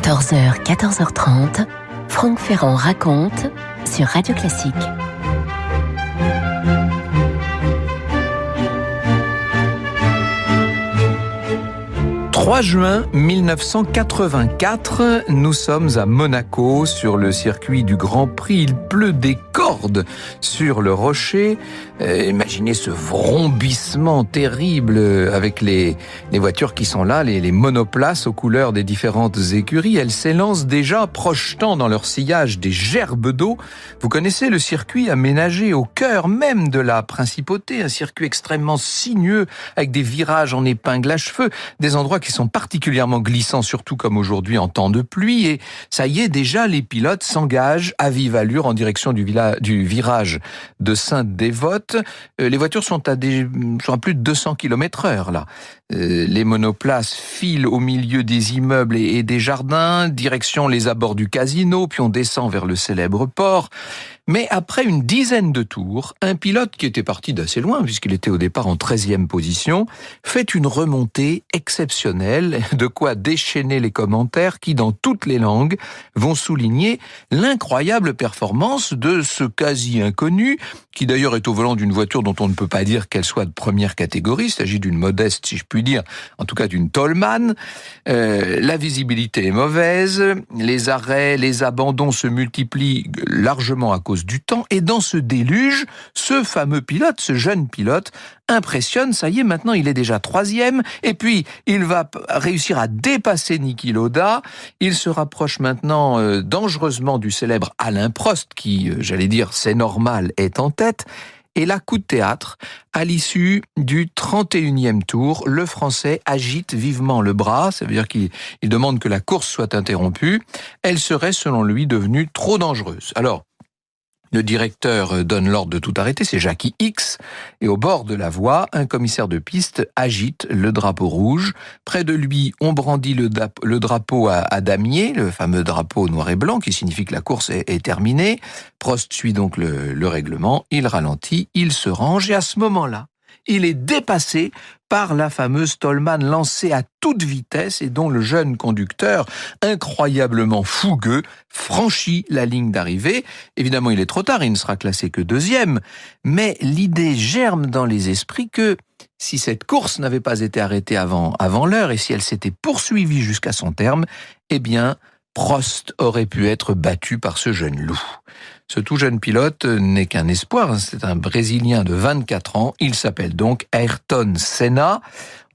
14h, 14h30, Franck Ferrand raconte sur Radio Classique. 3 juin 1984, nous sommes à Monaco sur le circuit du Grand Prix. Il pleut des cordes sur le rocher. Imaginez ce vrombissement terrible avec les voitures qui sont là, les monoplaces aux couleurs des différentes écuries. Elles s'élancent déjà, projetant dans leur sillage des gerbes d'eau. Vous connaissez le circuit aménagé au cœur même de la principauté, un circuit extrêmement sinueux avec des virages en épingle à cheveux, des endroits qui sont particulièrement glissants, surtout comme aujourd'hui en temps de pluie. Et ça y est, déjà, les pilotes s'engagent à vive allure en direction du virage de Sainte-Dévote. Les voitures sont à plus de 200 km/h, là. Les monoplaces filent au milieu des immeubles et des jardins, direction les abords du casino, puis on descend vers le célèbre port. Mais après une dizaine de tours, un pilote qui était parti d'assez loin, puisqu'il était au départ en 13e position, fait une remontée exceptionnelle, de quoi déchaîner les commentaires qui, dans toutes les langues, vont souligner l'incroyable performance de ce quasi-inconnu, qui d'ailleurs est au volant d'une voiture dont on ne peut pas dire qu'elle soit de première catégorie. Il s'agit d'une modeste, si je puis dire, en tout cas d'une Tollman. La visibilité est mauvaise, les arrêts, les abandons se multiplient largement à cause du temps, et dans ce déluge, ce fameux pilote, ce jeune pilote, impressionne. Ça y est, maintenant il est déjà 3e, et puis il va réussir à dépasser Niki Lauda. Il se rapproche maintenant dangereusement du célèbre Alain Prost, qui, j'allais dire, c'est normal, est en tête. Et là, coup de théâtre, à l'issue du 31e tour, le Français agite vivement le bras, ça veut dire qu'il demande que la course soit interrompue. Elle serait, selon lui, devenue trop dangereuse. Alors, le directeur donne l'ordre de tout arrêter, c'est Jackie X, et au bord de la voie, un commissaire de piste agite le drapeau rouge. Près de lui, on brandit le drapeau à damier, le fameux drapeau noir et blanc, qui signifie que la course est terminée. Prost suit donc le règlement, il ralentit, il se range, et à ce moment-là, il est dépassé par la fameuse Tollman lancée à toute vitesse et dont le jeune conducteur, incroyablement fougueux, franchit la ligne d'arrivée. Évidemment, il est trop tard, il ne sera classé que 2e, mais l'idée germe dans les esprits que si cette course n'avait pas été arrêtée avant l'heure et si elle s'était poursuivie jusqu'à son terme, eh bien, Prost aurait pu être battu par ce jeune loup. Ce tout jeune pilote n'est qu'un espoir, c'est un Brésilien de 24 ans, il s'appelle donc Ayrton Senna.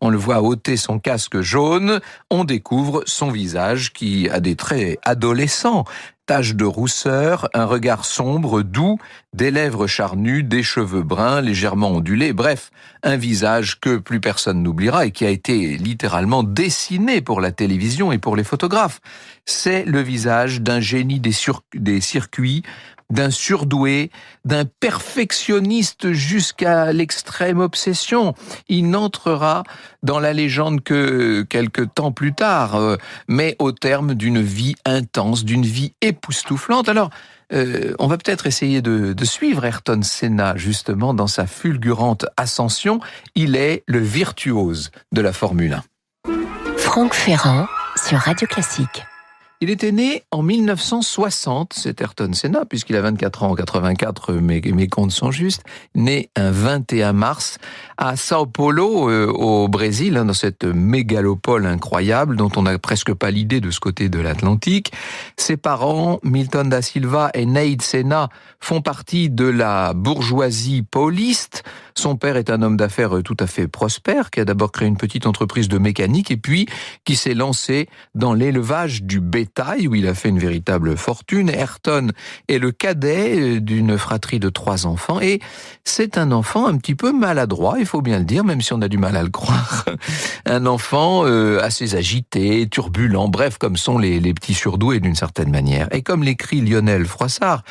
On le voit ôter son casque jaune, on découvre son visage qui a des traits adolescents, taches de rousseur, un regard sombre, doux, des lèvres charnues, des cheveux bruns légèrement ondulés, bref, un visage que plus personne n'oubliera et qui a été littéralement dessiné pour la télévision et pour les photographes. C'est le visage d'un génie des circuits, d'un surdoué, d'un perfectionniste jusqu'à l'extrême obsession. Il n'entrera dans la légende que quelques temps plus tard, mais au terme d'une vie intense, d'une vie époustouflante. Alors, on va peut-être essayer de suivre Ayrton Senna, justement, dans sa fulgurante ascension. Il est le virtuose de la Formule 1. Franck Ferrand sur Radio Classique. Il était né en 1960, c'est Ayrton Senna, puisqu'il a 24 ans en 84, mes comptes sont justes, né un 21 mars à Sao Paulo, au Brésil, dans cette mégalopole incroyable dont on n'a presque pas l'idée de ce côté de l'Atlantique. Ses parents, Milton da Silva et Neide Senna, font partie de la bourgeoisie pauliste. Son père est un homme d'affaires tout à fait prospère, qui a d'abord créé une petite entreprise de mécanique et puis qui s'est lancé dans l'élevage du bétail, où il a fait une véritable fortune. Ayrton est le cadet d'une fratrie de 3 enfants et c'est un enfant un petit peu maladroit, il faut bien le dire, même si on a du mal à le croire. Un enfant assez agité, turbulent, bref, comme sont les petits surdoués d'une certaine manière. Et comme l'écrit Lionel Froissart,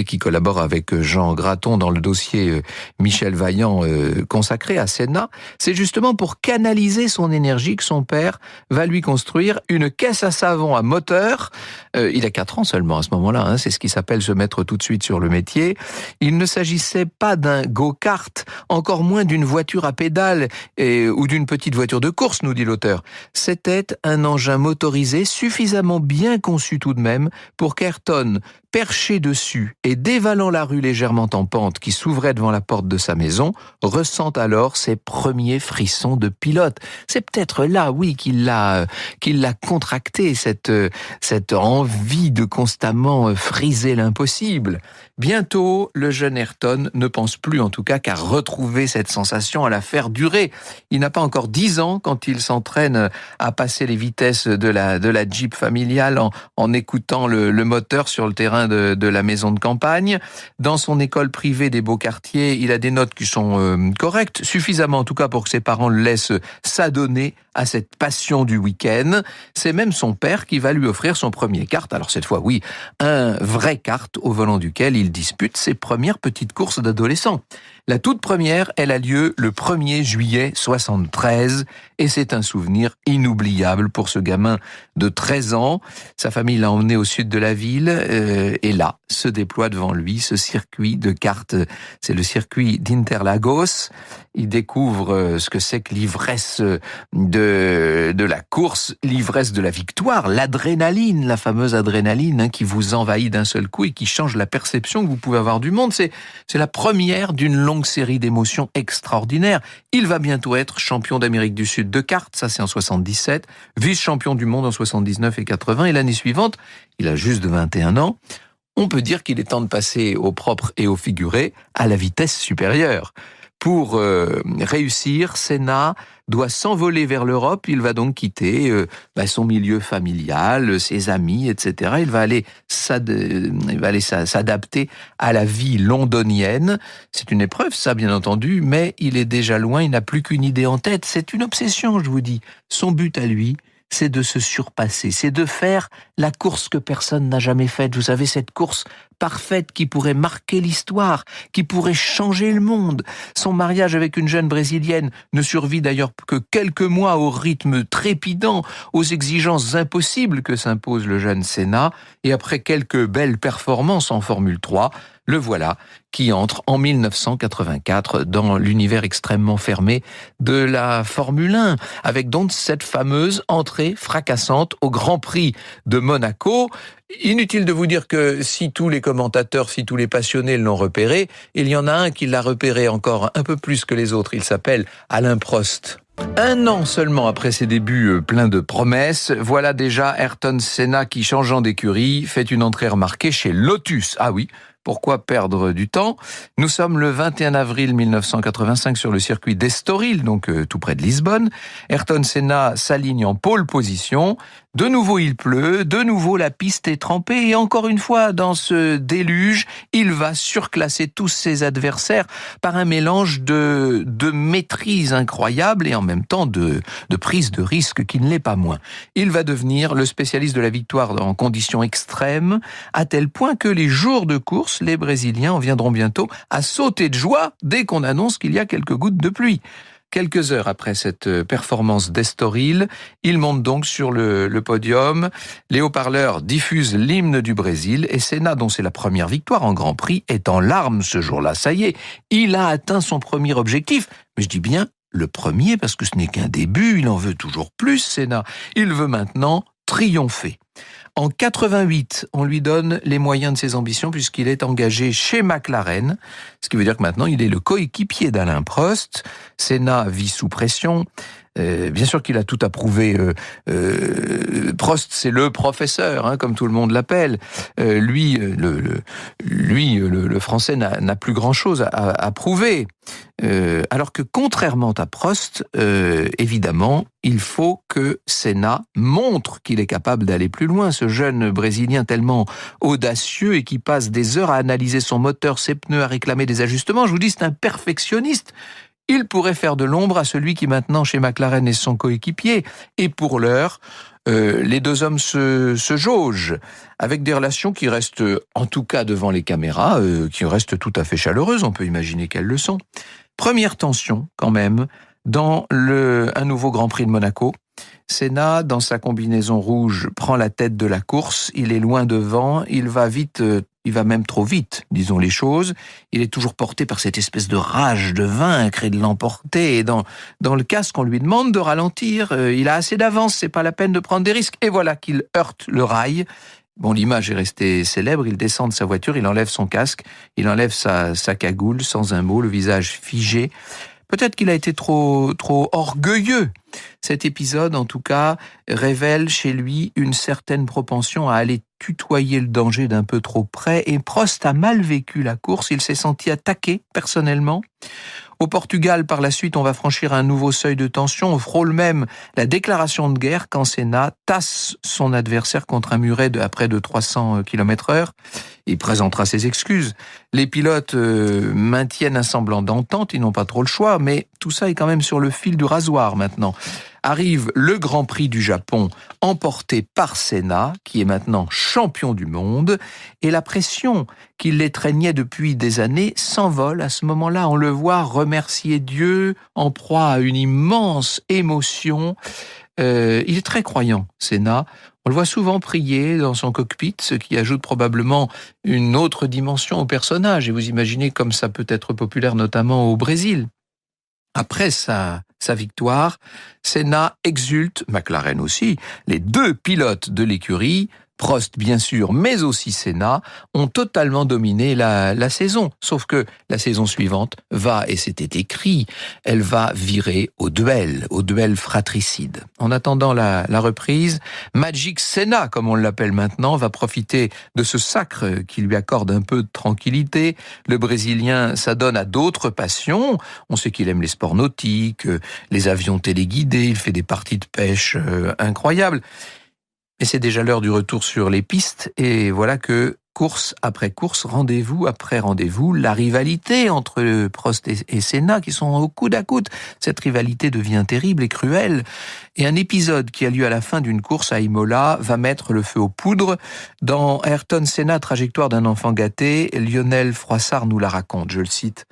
qui collabore avec Jean Graton dans le dossier Michel Vaillant consacré à Senna, c'est justement pour canaliser son énergie que son père va lui construire une caisse à savon à moteur moteur. Il a 4 ans seulement à ce moment-là, hein, c'est ce qui s'appelle se mettre tout de suite sur le métier. Il ne s'agissait pas d'un go-kart, encore moins d'une voiture à pédales ou d'une petite voiture de course, nous dit l'auteur. C'était un engin motorisé suffisamment bien conçu tout de même pour qu'Ayrton, perché dessus et dévalant la rue légèrement en pente qui s'ouvrait devant la porte de sa maison, ressent alors ses premiers frissons de pilote. C'est peut-être là, oui, qu'il l'a contracté, cette envie de constamment friser l'impossible. Bientôt, le jeune Ayrton ne pense plus en tout cas qu'à retrouver cette sensation, à la faire durer. Il n'a pas encore 10 ans quand il s'entraîne à passer les vitesses de la Jeep familiale en écoutant le moteur sur le terrain de la maison de campagne. Dans son école privée des beaux quartiers, il a des notes qui sont correctes, suffisamment en tout cas pour que ses parents le laissent s'adonner à cette passion du week-end. C'est même son père qui va lui offrir son premier kart. Alors cette fois, oui, un vrai kart au volant duquel il dispute ses premières petites courses d'adolescent. La toute première, elle a lieu le 1er juillet 73 et c'est un souvenir inoubliable pour ce gamin de 13 ans. Sa famille l'a emmené au sud de la ville et là se déploie devant lui ce circuit de kart. C'est le circuit d'Interlagos. Il découvre ce que c'est que l'ivresse de la course, l'ivresse de la victoire, l'adrénaline, la fameuse adrénaline qui vous envahit d'un seul coup et qui change la perception que vous pouvez avoir du monde. C'est la première d'une longue série d'émotions extraordinaires. Il va bientôt être champion d'Amérique du Sud de kart, ça c'est en 77, vice-champion du monde en 79 et 80, et l'année suivante, il a juste 21 ans, on peut dire qu'il est temps de passer au propre et au figuré à la vitesse supérieure. Pour réussir, Senna doit s'envoler vers l'Europe. Il va donc quitter son milieu familial, ses amis, etc. Il va aller s'adapter à la vie londonienne. C'est une épreuve, ça, bien entendu, mais il est déjà loin, il n'a plus qu'une idée en tête. C'est une obsession, je vous dis. Son but à lui, c'est de se surpasser, c'est de faire la course que personne n'a jamais faite. Vous savez, cette course parfaite qui pourrait marquer l'histoire, qui pourrait changer le monde. Son mariage avec une jeune brésilienne ne survit d'ailleurs que quelques mois au rythme trépidant, aux exigences impossibles que s'impose le jeune Senna. Et après quelques belles performances en Formule 3, le voilà qui entre en 1984 dans l'univers extrêmement fermé de la Formule 1, avec donc cette fameuse entrée fracassante au Grand Prix de Monaco. Inutile de vous dire que si tous les commentateurs, si tous les passionnés l'ont repéré, il y en a un qui l'a repéré encore un peu plus que les autres. Il s'appelle Alain Prost. 1 an seulement après ses débuts pleins de promesses, voilà déjà Ayrton Senna qui, changeant d'écurie, fait une entrée remarquée chez Lotus. Ah oui, pourquoi perdre du temps ? Nous sommes le 21 avril 1985 sur le circuit d'Estoril, donc tout près de Lisbonne. Ayrton Senna s'aligne en pole position. De nouveau il pleut, de nouveau la piste est trempée et encore une fois dans ce déluge, il va surclasser tous ses adversaires par un mélange de maîtrise incroyable et en même temps de prise de risque qui ne l'est pas moins. Il va devenir le spécialiste de la victoire en conditions extrêmes, à tel point que les jours de course, les Brésiliens en viendront bientôt à sauter de joie dès qu'on annonce qu'il y a quelques gouttes de pluie. Quelques heures après cette performance d'Estoril, il monte donc sur le podium. Les haut-parleurs diffusent l'hymne du Brésil et Senna, dont c'est la première victoire en Grand Prix, est en larmes ce jour-là. Ça y est, il a atteint son premier objectif. Mais je dis bien le premier parce que ce n'est qu'un début, il en veut toujours plus, Senna. Il veut maintenant triompher. En 88, on lui donne les moyens de ses ambitions puisqu'il est engagé chez McLaren, ce qui veut dire que maintenant il est le coéquipier d'Alain Prost. Senna vit sous pression. Bien sûr qu'il a tout approuvé. Prost, c'est le professeur, comme tout le monde l'appelle. Lui, le français n'a plus grand-chose à prouver. Alors que contrairement à Prost, évidemment, il faut que Senna montre qu'il est capable d'aller plus loin. Ce jeune Brésilien tellement audacieux et qui passe des heures à analyser son moteur, ses pneus, à réclamer des ajustements. Je vous dis, c'est un perfectionniste. Il pourrait faire de l'ombre à celui qui maintenant chez McLaren est son coéquipier. Et pour l'heure, les deux hommes se jaugent avec des relations qui restent, en tout cas devant les caméras, qui restent tout à fait chaleureuses. On peut imaginer qu'elles le sont. Première tension quand même dans un nouveau Grand Prix de Monaco. Senna, dans sa combinaison rouge, prend la tête de la course. Il est loin devant, il va vite, il va même trop vite, disons les choses. Il est toujours porté par cette espèce de rage de vaincre et de l'emporter. Et dans le casque, on lui demande de ralentir. Il a assez d'avance, c'est pas la peine de prendre des risques. Et voilà qu'il heurte le rail. Bon, l'image est restée célèbre. Il descend de sa voiture, il enlève son casque, il enlève sa cagoule, sans un mot, le visage figé. Peut-être qu'il a été trop orgueilleux. Cet épisode, en tout cas, révèle chez lui une certaine propension à aller tutoyer le danger d'un peu trop près. Et Prost a mal vécu la course. Il s'est senti attaqué personnellement. Au Portugal, par la suite, on va franchir un nouveau seuil de tension. On frôle même la déclaration de guerre quand Senna tasse son adversaire contre un muret à près de 300 km/h. Il présentera ses excuses. Les pilotes maintiennent un semblant d'entente, ils n'ont pas trop le choix, mais tout ça est quand même sur le fil du rasoir maintenant. Arrive le Grand Prix du Japon, emporté par Senna, qui est maintenant champion du monde, et la pression qui l'étreignait depuis des années s'envole à ce moment-là. On le voit remercier Dieu, en proie à une immense émotion. Il est très croyant, Senna. On le voit souvent prier dans son cockpit, ce qui ajoute probablement une autre dimension au personnage. Et vous imaginez comme ça peut être populaire notamment au Brésil. Après sa victoire, Senna exulte, McLaren aussi, les deux pilotes de l'écurie, Prost bien sûr, mais aussi Senna, ont totalement dominé la saison. Sauf que la saison suivante va, et c'était écrit, elle va virer au duel fratricide. En attendant la reprise, Magic Senna, comme on l'appelle maintenant, va profiter de ce sacre qui lui accorde un peu de tranquillité. Le Brésilien s'adonne à d'autres passions. On sait qu'il aime les sports nautiques, les avions téléguidés, il fait des parties de pêche incroyables. Et c'est déjà l'heure du retour sur les pistes, et voilà que course après course, rendez-vous après rendez-vous, la rivalité entre Prost et Senna qui sont au coude à coude. Cette rivalité devient terrible et cruelle, et un épisode qui a lieu à la fin d'une course à Imola va mettre le feu aux poudres. Dans Ayrton Senna, trajectoire d'un enfant gâté, Lionel Froissart nous la raconte, je le cite.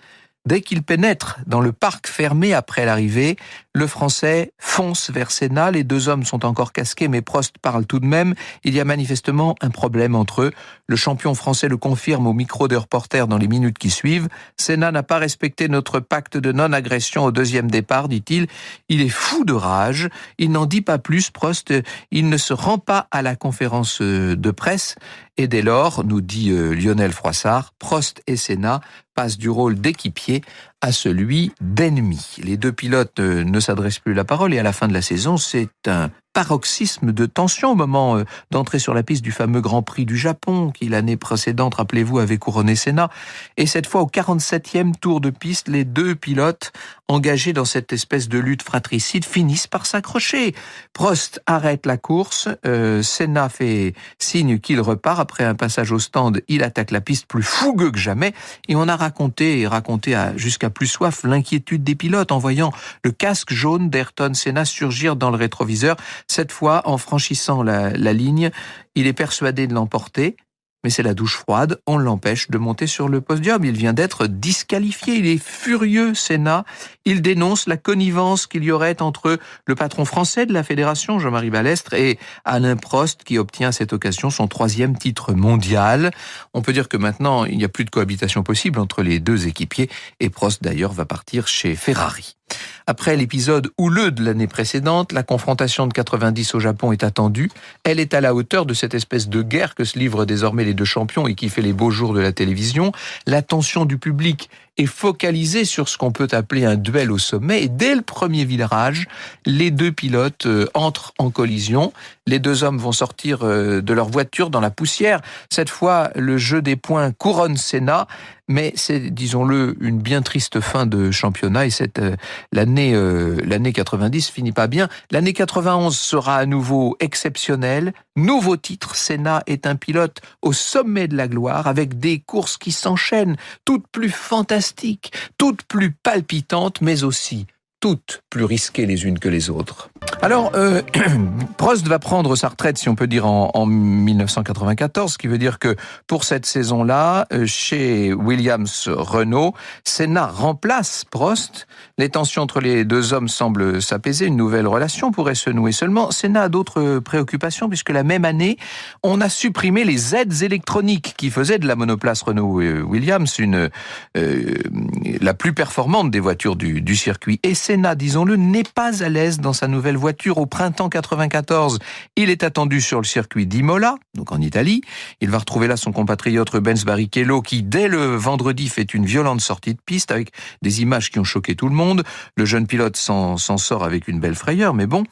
Dès qu'il pénètre dans le parc fermé après l'arrivée, le Français fonce vers Senna. Les deux hommes sont encore casqués, mais Prost parle tout de même. Il y a manifestement un problème entre eux. Le champion français le confirme au micro de reporter dans les minutes qui suivent. Senna n'a pas respecté notre pacte de non-agression au deuxième départ, dit-il. Il est fou de rage. Il n'en dit pas plus, Prost. Il ne se rend pas à la conférence de presse. Et dès lors, nous dit Lionel Froissart, Prost et Senna passent du rôle d'équipier à celui d'ennemi. Les deux pilotes ne s'adressent plus la parole et à la fin de la saison, c'est un paroxysme de tension au moment d'entrer sur la piste du fameux Grand Prix du Japon qui l'année précédente, rappelez-vous, avait couronné Senna. Et cette fois, au 47e tour de piste, les deux pilotes engagés dans cette espèce de lutte fratricide finissent par s'accrocher. Prost arrête la course, Senna fait signe qu'il repart. Après un passage au stand, il attaque la piste plus fougueux que jamais et on a raconté jusqu'à plus soif l'inquiétude des pilotes en voyant le casque jaune d'Ayrton Senna surgir dans le rétroviseur. Cette fois, en franchissant la ligne, il est persuadé de l'emporter, mais c'est la douche froide, on l'empêche de monter sur le podium. Il vient d'être disqualifié, il est furieux, Senna. Il dénonce la connivence qu'il y aurait entre le patron français de la fédération, Jean-Marie Balestre, et Alain Prost, qui obtient à cette occasion son 3e titre mondial. On peut dire que maintenant, il n'y a plus de cohabitation possible entre les deux équipiers, et Prost d'ailleurs va partir chez Ferrari. Après l'épisode houleux de l'année précédente, la confrontation de 90 au Japon est attendue. Elle est à la hauteur de cette espèce de guerre que se livrent désormais les deux champions et qui fait les beaux jours de la télévision. L'attention du public est focalisée sur ce qu'on peut appeler un duel au sommet. Et dès le premier virage, les deux pilotes entrent en collision. Les deux hommes vont sortir de leur voiture dans la poussière. Cette fois, le jeu des points couronne Senna. Mais c'est, disons-le, une bien triste fin de championnat et l'année 90 finit pas bien. L'année 91 sera à nouveau exceptionnelle. Nouveau titre, Senna est un pilote au sommet de la gloire avec des courses qui s'enchaînent, toutes plus fantastiques, toutes plus palpitantes, mais aussi toutes plus risquées les unes que les autres. Alors, Prost va prendre sa retraite, si on peut dire, en 1994, ce qui veut dire que pour cette saison-là, chez Williams-Renault, Senna remplace Prost. Les tensions entre les deux hommes semblent s'apaiser, une nouvelle relation pourrait se nouer. Seulement, Senna a d'autres préoccupations, puisque la même année, on a supprimé les aides électroniques qui faisaient de la monoplace Renault-Williams la plus performante des voitures du circuit. Et Senna, disons-le, n'est pas à l'aise dans sa nouvelle voiture. Au printemps 94, il est attendu sur le circuit d'Imola, donc en Italie. Il va retrouver là son compatriote Rubens Barrichello qui, dès le vendredi, fait une violente sortie de piste avec des images qui ont choqué tout le monde. Le jeune pilote s'en sort avec une belle frayeur, mais bon.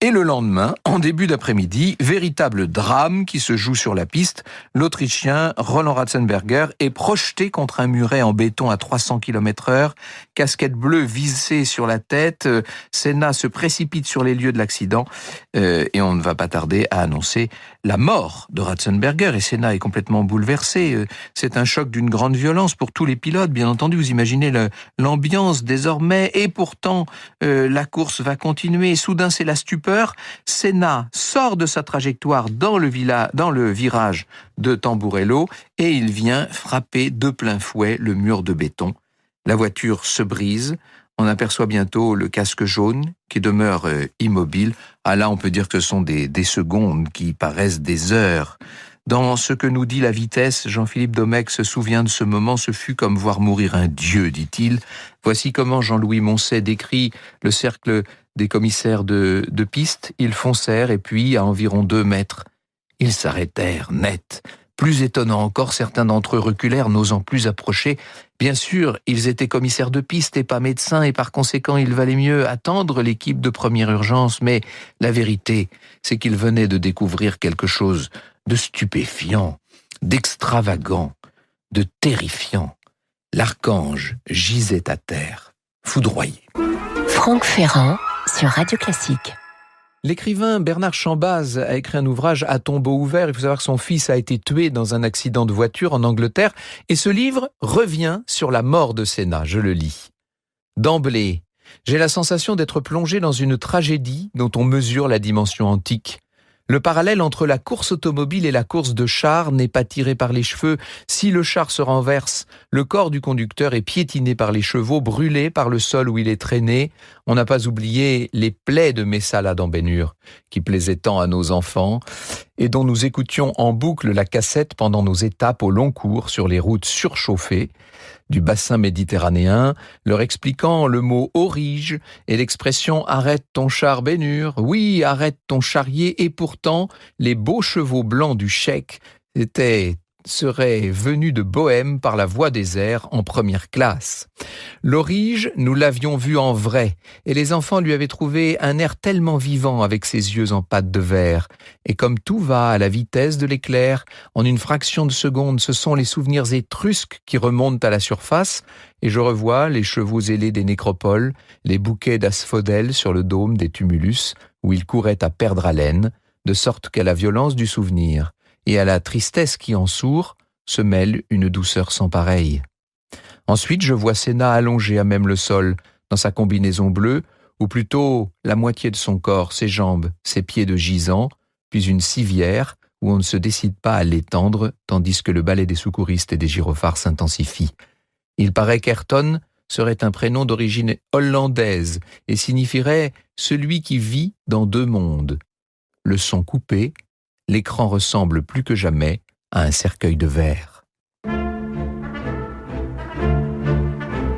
Et le lendemain, en début d'après-midi, véritable drame qui se joue sur la piste. L'Autrichien Roland Ratzenberger est projeté contre un muret en béton à 300 km/h. Casquette bleue vissée sur la tête. Senna se précipite sur les lieux de l'accident et on ne va pas tarder à annoncer la mort de Ratzenberger. Et Senna est complètement bouleversé. C'est un choc d'une grande violence pour tous les pilotes, bien entendu. Vous imaginez l'ambiance désormais. Et pourtant, la course va continuer. Et soudain, c'est la stupeur. Senna sort de sa trajectoire dans le virage de Tamburello et il vient frapper de plein fouet le mur de béton. La voiture se brise. On aperçoit bientôt le casque jaune qui demeure immobile. Ah là, on peut dire que ce sont des secondes qui paraissent des heures. Dans ce que nous dit la vitesse, Jean-Philippe Domecq se souvient de ce moment. Ce fut comme voir mourir un dieu, dit-il. Voici comment Jean-Louis Moncey décrit le cercle des commissaires de piste. Ils foncèrent et puis, à environ 2 mètres, ils s'arrêtèrent net. Plus étonnant encore, certains d'entre eux reculèrent, n'osant plus approcher. Bien sûr, ils étaient commissaires de piste et pas médecins, et par conséquent, il valait mieux attendre l'équipe de première urgence. Mais la vérité, c'est qu'ils venaient de découvrir quelque chose de stupéfiant, d'extravagant, de terrifiant. L'archange gisait à terre, foudroyé. Franck Ferrand sur Radio Classique. L'écrivain Bernard Chambaz a écrit un ouvrage à tombeau ouvert. Il faut savoir que son fils a été tué dans un accident de voiture en Angleterre. Et ce livre revient sur la mort de Senna. Je le lis. D'emblée, j'ai la sensation d'être plongé dans une tragédie dont on mesure la dimension antique. Le parallèle entre la course automobile et la course de char n'est pas tiré par les cheveux. Si le char se renverse, le corps du conducteur est piétiné par les chevaux, brûlé par le sol où il est traîné. On n'a pas oublié les plaies de Messala dans Ben-Hur, qui plaisaient tant à nos enfants, et dont nous écoutions en boucle la cassette pendant nos étapes au long cours sur les routes surchauffées du bassin méditerranéen, leur expliquant le mot aurige et l'expression « arrête ton char Ben-Hur ». Oui, arrête ton charrier, et pourtant, les beaux chevaux blancs du cheikh seraient venus de Bohême par la voie des airs en première classe. L'Aurige, nous l'avions vu en vrai, et les enfants lui avaient trouvé un air tellement vivant avec ses yeux en pâte de verre. Et comme tout va à la vitesse de l'éclair, en une fraction de seconde, ce sont les souvenirs étrusques qui remontent à la surface, et je revois les chevaux ailés des nécropoles, les bouquets d'asphodèles sur le dôme des tumulus, où ils couraient à perdre haleine, de sorte qu'à la violence du souvenir et à la tristesse qui en sourd se mêle une douceur sans pareille. Ensuite, je vois Senna allongé à même le sol, dans sa combinaison bleue, ou plutôt la moitié de son corps, ses jambes, ses pieds de gisant, puis une civière où on ne se décide pas à l'étendre, tandis que le ballet des secouristes et des gyrophares s'intensifie. Il paraît qu'Ayrton serait un prénom d'origine hollandaise et signifierait « celui qui vit dans 2 mondes ». Le son coupé, l'écran ressemble plus que jamais à un cercueil de verre.